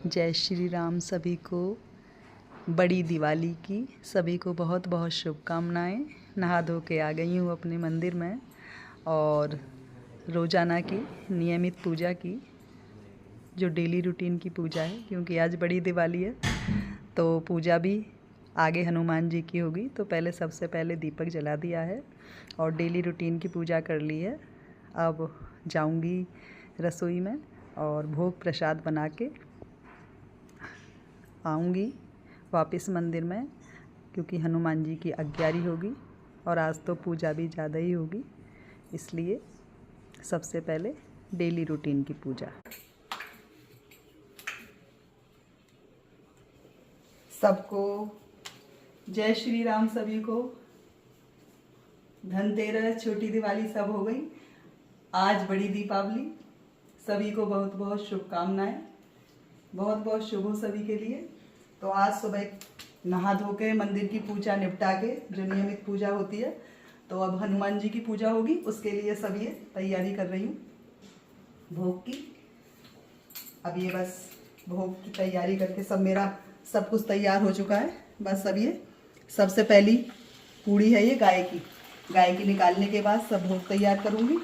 जय श्री राम। सभी को बड़ी दिवाली की सभी को बहुत बहुत शुभकामनाएं। नहा धो के आ गई हूँ अपने मंदिर में और रोज़ाना की नियमित पूजा की, जो डेली रूटीन की पूजा है, क्योंकि आज बड़ी दिवाली है तो पूजा भी आगे हनुमान जी की होगी। तो पहले सबसे पहले दीपक जला दिया है और डेली रूटीन की पूजा कर ली है। अब जाऊंगी रसोई में और भोग प्रसाद बना के आऊँगी वापस मंदिर में, क्योंकि हनुमान जी की 11 होगी और आज तो पूजा भी ज़्यादा ही होगी, इसलिए सबसे पहले डेली रूटीन की पूजा। सबको जय श्री राम। सभी को धनतेरस, छोटी दिवाली सब हो गई। आज बड़ी दीपावली। सभी को बहुत बहुत शुभकामनाएं। बहुत बहुत शुभ हो सभी के लिए। तो आज सुबह नहा धो के मंदिर की पूजा निपटा के, जो नियमित पूजा होती है, तो अब हनुमान जी की पूजा होगी, उसके लिए सब ये तैयारी कर रही हूँ भोग की। अब ये बस भोग की तैयारी करके सब कुछ तैयार हो चुका है। बस अब ये सबसे पहली पूड़ी है, ये गाय की निकालने के बाद सब भोग तैयार करूँगी,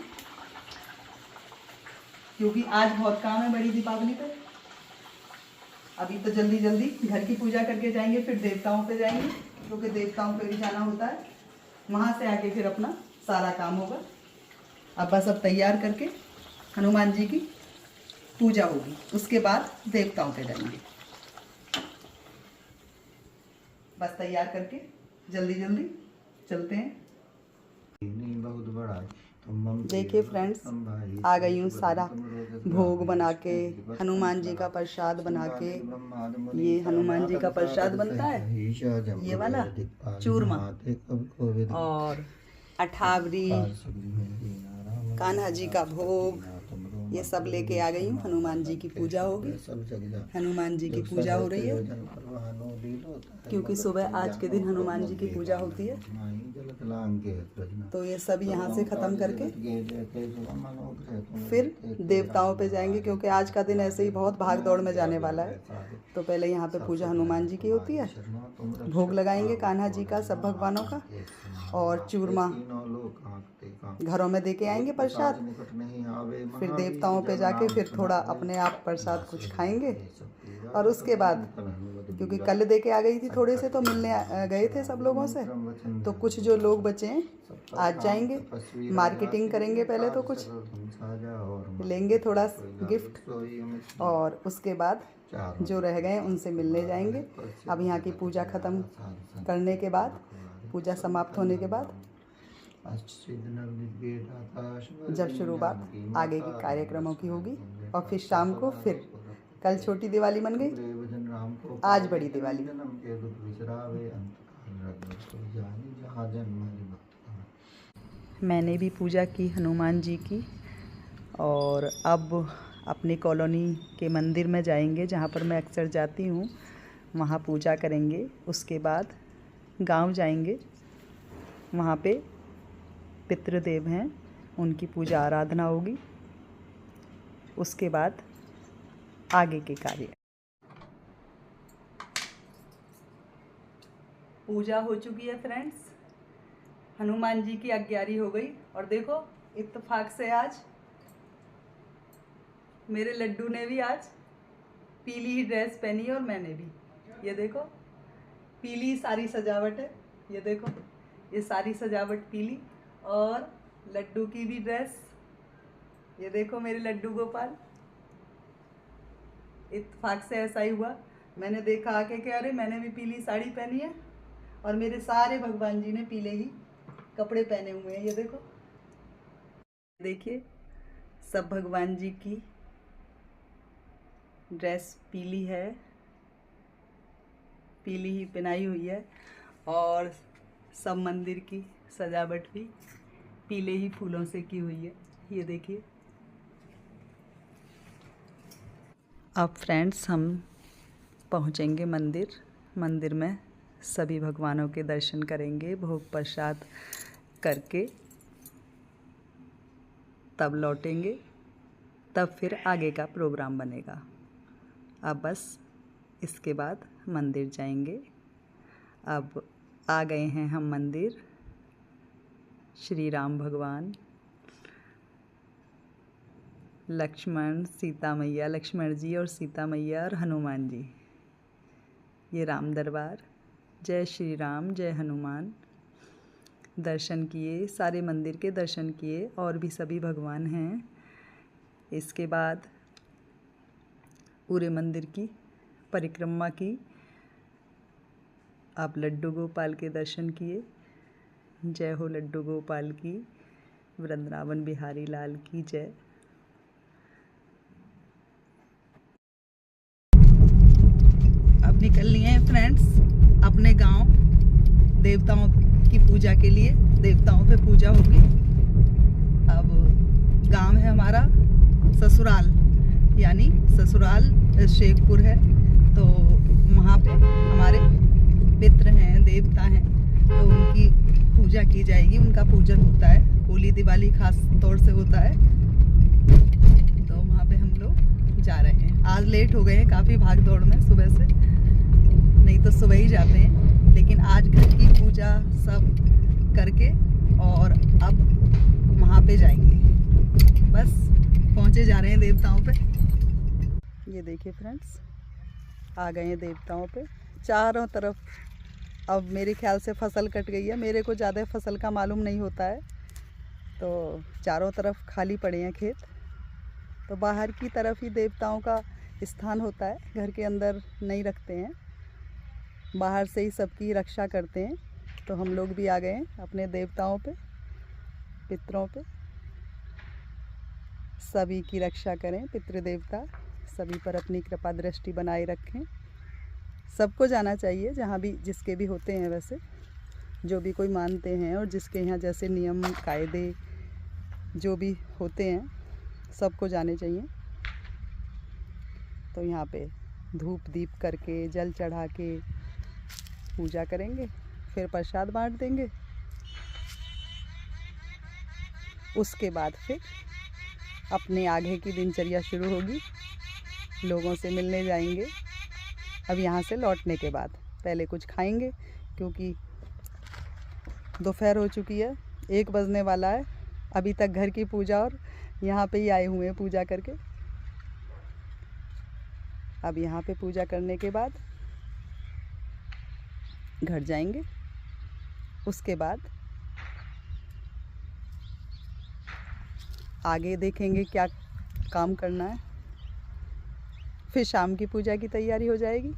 क्योंकि आज बहुत काम है बड़ी दीपावली पर। अभी तो जल्दी जल्दी घर की पूजा करके जाएंगे, फिर देवताओं पे जाएंगे, क्योंकि देवताओं पे भी जाना होता है। वहाँ से आके फिर अपना सारा काम होगा। अब बस अब तैयार करके हनुमान जी की पूजा होगी, उसके बाद देवताओं पे जाएंगे। बस तैयार करके जल्दी जल्दी चलते हैं। बहुत बड़ा है। देखिए फ्रेंड्स, आ गई हूँ सारा भोग बना के, हनुमान जी का प्रसाद बना के। ये हनुमान जी का प्रसाद बनता है, ये वाला चूरमा और अठावरी, कान्हा जी का भोग, ये सब लेके आ गई हूँ। हनुमान जी की पूजा होगी, हनुमान जी की पूजा हो रही है, क्योंकि सुबह आज के दिन हनुमान जी की पूजा होती है। तो ये सब यहाँ से ख़त्म करके फिर देवताओं पे जाएंगे, क्योंकि आज का दिन ऐसे ही बहुत भाग दौड़ में जाने वाला है। तो पहले यहाँ पे पूजा हनुमान जी की होती है, भोग लगाएंगे कान्हा जी का, सब भगवानों का, और चूरमा घरों में दे के आएंगे प्रसाद। फिर देवताओं पे जाके फिर थोड़ा अपने आप प्रसाद कुछ खाएंगे, और उसके बाद, क्योंकि कल दे के आ गई थी थोड़े से, तो मिलने गए थे सब लोगों से, तो कुछ जो लोग बचे हैं आज जाएंगे, मार्केटिंग करेंगे। पहले तो कुछ लेंगे, थोड़ा गिफ्ट, और उसके बाद जो रह गए उनसे मिलने जाएंगे। अब यहाँ की पूजा ख़त्म करने के बाद, पूजा समाप्त होने के बाद, जब शुरुआत आगे के कार्यक्रमों की होगी, और फिर शाम को फिर कल छोटी दिवाली बन गई, आज बड़ी दिवाली। मैंने भी पूजा की हनुमान जी की, और अब अपनी कॉलोनी के मंदिर में जाएंगे, जहाँ पर मैं अक्सर जाती हूँ, वहाँ पूजा करेंगे। उसके बाद गांव जाएंगे, वहाँ पे पितृदेव हैं, उनकी पूजा आराधना होगी। उसके बाद आगे के कार्य। पूजा हो चुकी है फ्रेंड्स, हनुमान जी की 11 हो गई। और देखो, इत्तेफाक से आज मेरे लड्डू ने भी आज पीली ही ड्रेस पहनी है, और मैंने भी। ये देखो, पीली सारी सजावट है। ये देखो, ये सारी सजावट पीली, और लड्डू की भी ड्रेस। ये देखो मेरे लड्डू गोपाल। इत्तेफाक से ऐसा ही हुआ, मैंने देखा आके कि अरे मैंने भी पीली साड़ी पहनी है, और मेरे सारे भगवान जी ने पीले ही कपड़े पहने हुए हैं। ये देखो, देखिए, सब भगवान जी की ड्रेस पीली है, पीली ही पहनाई हुई है, और सब मंदिर की सजावट भी पीले ही फूलों से की हुई है। ये देखिए। अब फ्रेंड्स, हम पहुँचेंगे मंदिर में सभी भगवानों के दर्शन करेंगे, भोग प्रसाद करके तब लौटेंगे, तब फिर आगे का प्रोग्राम बनेगा। अब बस इसके बाद मंदिर जाएंगे। अब आ गए हैं हम मंदिर। श्री राम भगवान, लक्ष्मण सीता मैया, लक्ष्मण जी और सीता मैया और हनुमान जी, ये राम दरबार। जय श्री राम, जय हनुमान। दर्शन किए, सारे मंदिर के दर्शन किए, और भी सभी भगवान हैं। इसके बाद पूरे मंदिर की परिक्रमा की। आप लड्डू गोपाल के दर्शन किए। जय हो लड्डू गोपाल की, वृंदावन बिहारी लाल की जय। अब निकल लिए हैं फ्रेंड्स अपने गांव, देवताओं की पूजा के लिए। देवताओं पे पूजा होगी। अब गांव है हमारा ससुराल, यानी ससुराल शेखपुर है। तो वहाँ पे हमारे पितृ हैं, देवता हैं, तो उनकी पूजा की जाएगी। उनका पूजन होता है, होली दिवाली खास तौर से होता है। तो वहाँ पे हम लोग जा रहे हैं। आज लेट हो गए हैं काफ़ी भाग दौड़ में सुबह से, नहीं तो सुबह ही जाते हैं। लेकिन आज घर की पूजा सब करके और अब वहाँ पे जाएंगे। बस पहुँचे जा रहे हैं देवताओं पे। ये देखिए फ्रेंड्स, आ गए हैं देवताओं पे चारों तरफ। अब मेरे ख्याल से फसल कट गई है। मेरे को ज़्यादा फसल का मालूम नहीं होता है। तो चारों तरफ खाली पड़े हैं खेत। तो बाहर की तरफ ही देवताओं का स्थान होता है, घर के अंदर नहीं रखते हैं। बाहर से ही सबकी रक्षा करते हैं। तो हम लोग भी आ गए हैं अपने देवताओं पे, पितरों पे। सभी की रक्षा करें पितृदेवता, सभी पर अपनी कृपा दृष्टि बनाए रखें। सबको जाना चाहिए, जहाँ भी जिसके भी होते हैं, वैसे जो भी कोई मानते हैं और जिसके यहाँ जैसे नियम कायदे जो भी होते हैं सबको जाने चाहिए। तो यहाँ पे धूप दीप करके, जल चढ़ा के पूजा करेंगे, फिर प्रसाद बांट देंगे। उसके बाद फिर अपने आगे की दिनचर्या शुरू होगी। लोगों से मिलने जाएंगे। अब यहाँ से लौटने के बाद पहले कुछ खाएंगे, क्योंकि दोपहर हो चुकी है, 1 बजने वाला है। अभी तक घर की पूजा और यहाँ पे ही आए हुए हैं पूजा करके। अब यहाँ पे पूजा करने के बाद घर जाएंगे। उसके बाद आगे देखेंगे क्या काम करना है। फिर शाम की पूजा की तैयारी हो जाएगी।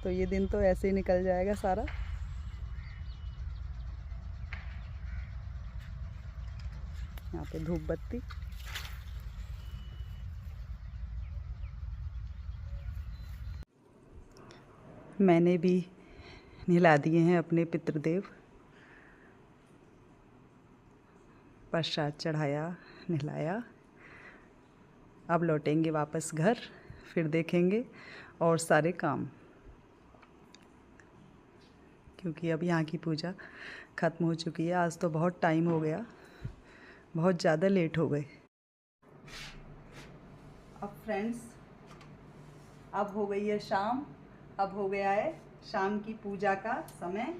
तो ये दिन तो ऐसे ही निकल जाएगा सारा। यहाँ पे धूप बत्ती, मैंने भी नहला दिए हैं अपने पितृदेव। प्रसाद चढ़ाया, नहलाया। अब लौटेंगे वापस घर, फिर देखेंगे और सारे काम, क्योंकि अब यहाँ की पूजा ख़त्म हो चुकी है। आज तो बहुत टाइम हो गया, बहुत ज़्यादा लेट हो गए। अब फ्रेंड्स, अब हो गई है शाम। अब हो गया है शाम की पूजा का समय।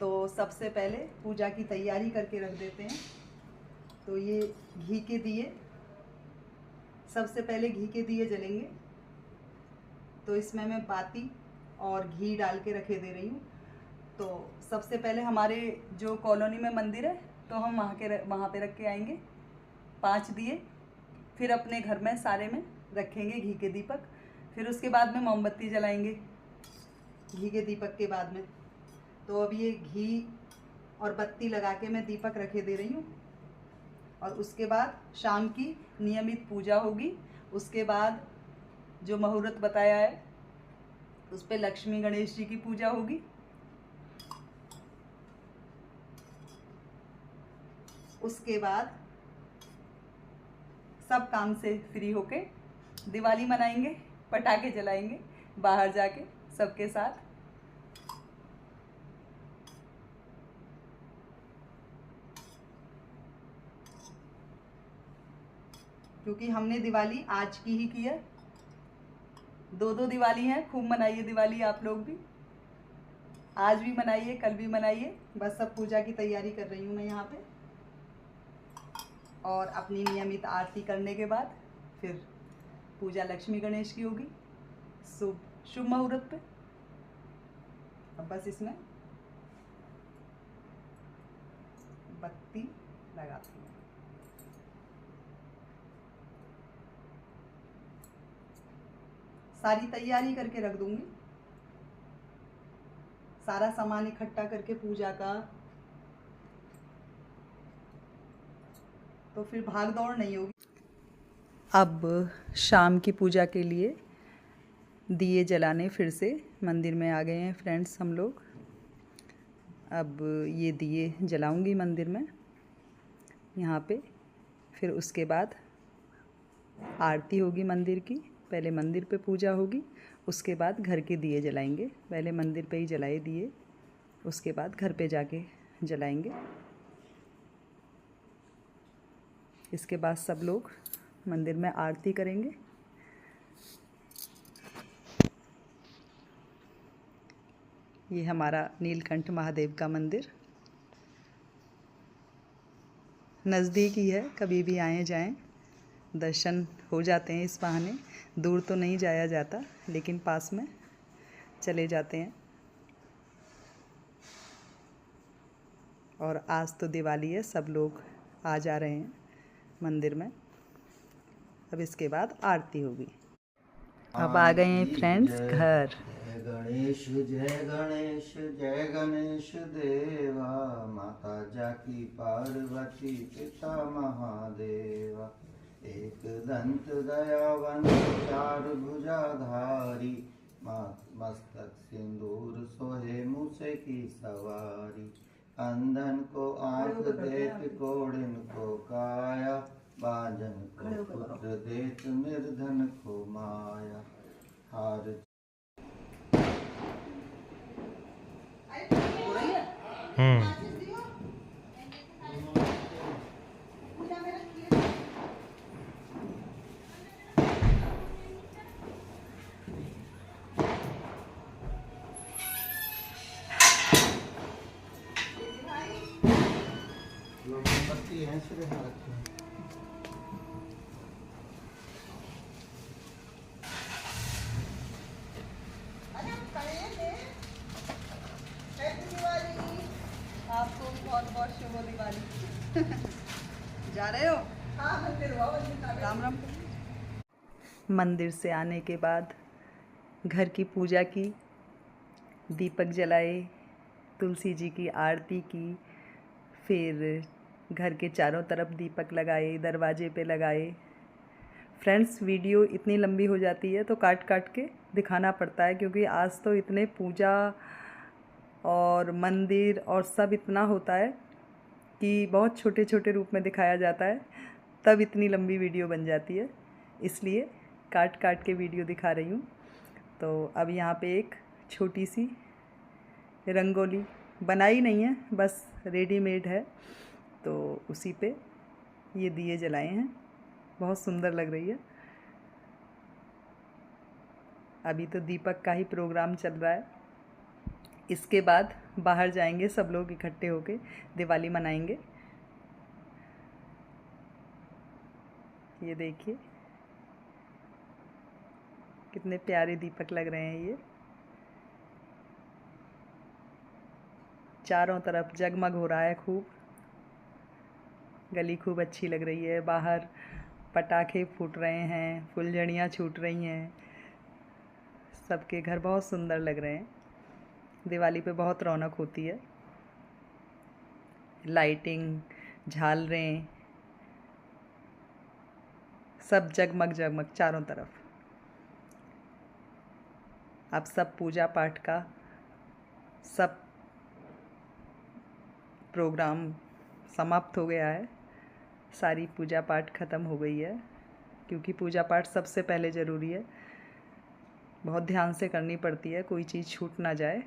तो सबसे पहले पूजा की तैयारी करके रख देते हैं। तो ये घी के दिए, सबसे पहले घी के दिए जलेंगे। तो इसमें मैं बाती और घी डाल के रखे दे रही हूँ। तो सबसे पहले हमारे जो कॉलोनी में मंदिर है, तो हम वहाँ पे रख के आएंगे 5 दिए। फिर अपने घर में सारे में रखेंगे घी के दीपक। फिर उसके बाद में मोमबत्ती जलाएंगे घी के दीपक के बाद में। तो अब ये घी और बत्ती लगा के मैं दीपक रखे दे रही हूँ। और उसके बाद शाम की नियमित पूजा होगी। उसके बाद जो मुहूर्त बताया है उस पे लक्ष्मी गणेश जी की पूजा होगी। उसके बाद सब काम से फ्री होके दिवाली मनाएंगे, पटाखे जलाएंगे बाहर जाके सबके साथ। क्योंकि हमने दिवाली आज की ही की है। 2 दिवाली हैं, खूब मनाइए दिवाली आप लोग भी। आज भी मनाइए, कल भी मनाइए। बस सब पूजा की तैयारी कर रही हूँ मैं यहाँ पे। और अपनी नियमित आरती करने के बाद फिर पूजा लक्ष्मी गणेश की होगी शुभ मुहूर्त पे। अब बस इसमें बत्ती लगाती हूँ। सारी तैयारी करके रख दूंगी, सारा सामान इकट्ठा करके पूजा का, तो फिर भाग दौड़ नहीं होगी। अब शाम की पूजा के लिए दिए जलाने फिर से मंदिर में आ गए हैं फ्रेंड्स हम लोग। अब ये दिए जलाऊंगी मंदिर में यहाँ पे। फिर उसके बाद आरती होगी मंदिर की। पहले मंदिर पे पूजा होगी, उसके बाद घर के दिए जलाएंगे। पहले मंदिर पे ही जलाए दिए, उसके बाद घर पे जाके जलाएंगे। इसके बाद सब लोग मंदिर में आरती करेंगे। ये हमारा नीलकंठ महादेव का मंदिर नज़दीक ही है, कभी भी आए जाएं, दर्शन हो जाते हैं इस बहाने। दूर तो नहीं जाया जाता, लेकिन पास में चले जाते हैं। और आज तो दिवाली है, सब लोग आ जा रहे हैं मंदिर में। अब इसके बाद आरती होगी। अब आ गए हैं फ्रेंड्स घर। गणेश जय गणेश जय गणेश देवा, माता जाकी पार्वती पिता महादेवा। एक दंत दयावंत चार भुजाधारी, मस्तक सिंदूर सोहे मूसे की सवारी। अंधन को आंख देत कोढ़िन को काया, बाजन को पुत्र देत निर्धन को माया। हार मोमबत्ती है सिर्फ हाथ में। आपको बहुत बहुत शुभ दिवाली। जा रहे हो? हाँ, मंदिर राम राम। मंदिर से आने के बाद घर की पूजा की, दीपक जलाए, तुलसी जी की आरती की, फिर घर के चारों तरफ दीपक लगाए, दरवाजे पे लगाए। फ्रेंड्स, वीडियो इतनी लंबी हो जाती है तो काट काट के दिखाना पड़ता है, क्योंकि आज तो इतने पूजा और मंदिर और सब इतना होता है कि बहुत छोटे छोटे रूप में दिखाया जाता है, तब इतनी लंबी वीडियो बन जाती है। इसलिए काट काट के वीडियो दिखा रही हूँ। तो अब यहाँ पे एक छोटी सी रंगोली बनाई नहीं है, बस रेडीमेड है, तो उसी पे ये दिए जलाए हैं। बहुत सुंदर लग रही है। अभी तो दीपक का ही प्रोग्राम चल रहा है। इसके बाद बाहर जाएंगे सब लोग इकट्ठे होके, दिवाली मनाएंगे। ये देखिए कितने प्यारे दीपक लग रहे हैं। ये चारों तरफ जगमग हो रहा है खूब। गली खूब अच्छी लग रही है। बाहर पटाखे फूट रहे हैं, फुलझड़ियाँ छूट रही हैं। सबके घर बहुत सुंदर लग रहे हैं। दिवाली पे बहुत रौनक होती है। लाइटिंग, झालरें, सब जगमग जगमग चारों तरफ। अब सब पूजा पाठ का सब प्रोग्राम समाप्त हो गया है। सारी पूजा पाठ ख़त्म हो गई है, क्योंकि पूजा पाठ सबसे पहले ज़रूरी है। बहुत ध्यान से करनी पड़ती है, कोई चीज़ छूट ना जाए।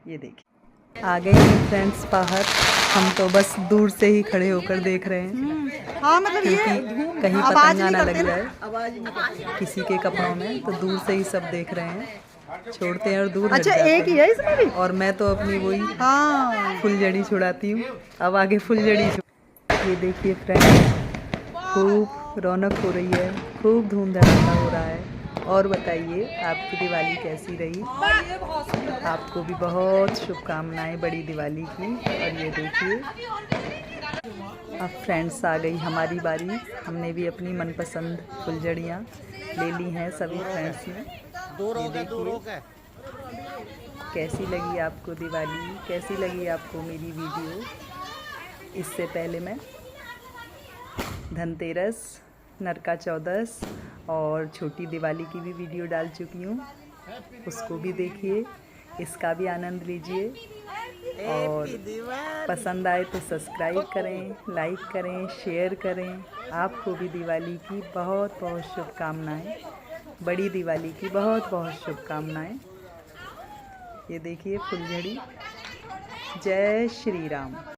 ये देखिए आ गए हैं फ्रेंड्स बाहर। हम तो बस दूर से ही खड़े होकर देख रहे हैं। हाँ मतलब ये क्योंकि कहीं पतंगा ना लग जाए किसी के कपड़ों में, तो दूर से ही सब देख रहे हैं, छोड़ते हैं और दूर हट अच्छा जाते एक ही हैं। है इसमें भी। और मैं तो अपनी वही हाँ फुलझड़ी छुड़ाती हूँ। अब आगे फुलझड़ी ये देखिए फ्रेंड्स, खूब रौनक हो रही है, खूब धूम धड़ाका हो रहा है। और बताइए आपकी दिवाली कैसी रही? आपको भी बहुत शुभकामनाएं बड़ी दिवाली की। और ये देखिए अब फ्रेंड्स आ गई हमारी बारी। हमने भी अपनी मनपसंद फुलझड़ियाँ ले ली हैं सभी फ्रेंड्स ने। ये देखिए कैसी लगी आपको दिवाली, कैसी लगी आपको मेरी वीडियो। इससे पहले मैं धनतेरस, नरका चौदस और छोटी दिवाली की भी वीडियो डाल चुकी हूँ, उसको भी देखिए, इसका भी आनंद लीजिए। और पसंद आए तो सब्सक्राइब करें, लाइक करें, शेयर करें। आपको भी दिवाली की बहुत बहुत शुभकामनाएं, बड़ी दिवाली की बहुत बहुत शुभकामनाएं। ये देखिए फुलझड़ी। जय श्री राम।